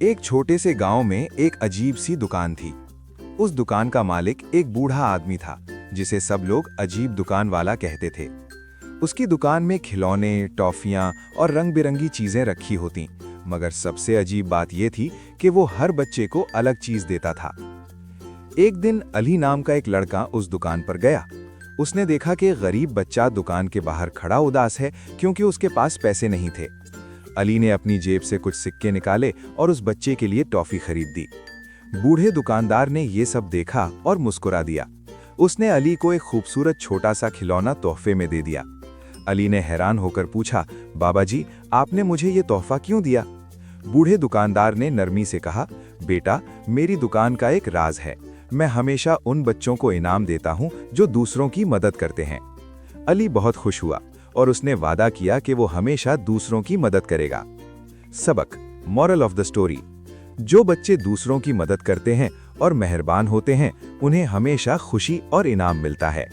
एक छोटे से गांव में एक अजीब सी दुकान थी। उस दुकान का मालिक एक बूढ़ा आदमी था, जिसे सब लोग अजीब दुकान वाला कहते थे। उसकी दुकान में खिलौने, टॉफियां और रंग बिरंगी चीजें रखी होती, मगर सबसे अजीब बात यह थी कि वो हर बच्चे को अलग चीज देता था। एक दिन अली नाम का एक लड़का उस दुकान पर गया। उसने देखा कि गरीब बच्चा दुकान के बाहर खड़ा उदास है, क्योंकि उसके पास पैसे नहीं थे। अली ने अपनी जेब से कुछ सिक्के निकाले और उस बच्चे के लिए टॉफी खरीद दी। बूढ़े दुकानदार ने ये सब देखा और मुस्कुरा दिया। उसने अली को एक खूबसूरत छोटा सा खिलौना तोहफे में दे दिया। अली ने हैरान होकर पूछा, बाबा जी, आपने मुझे ये तोहफा क्यों दिया? बूढ़े दुकानदार ने नरमी से कहा, बेटा, मेरी दुकान का एक राज है। मैं हमेशा उन बच्चों को इनाम देता हूँ जो दूसरों की मदद करते हैं। अली बहुत खुश हुआ और उसने वादा किया कि वो हमेशा दूसरों की मदद करेगा। सबक, मॉरल ऑफ द स्टोरी: जो बच्चे दूसरों की मदद करते हैं और मेहरबान होते हैं, उन्हें हमेशा खुशी और इनाम मिलता है।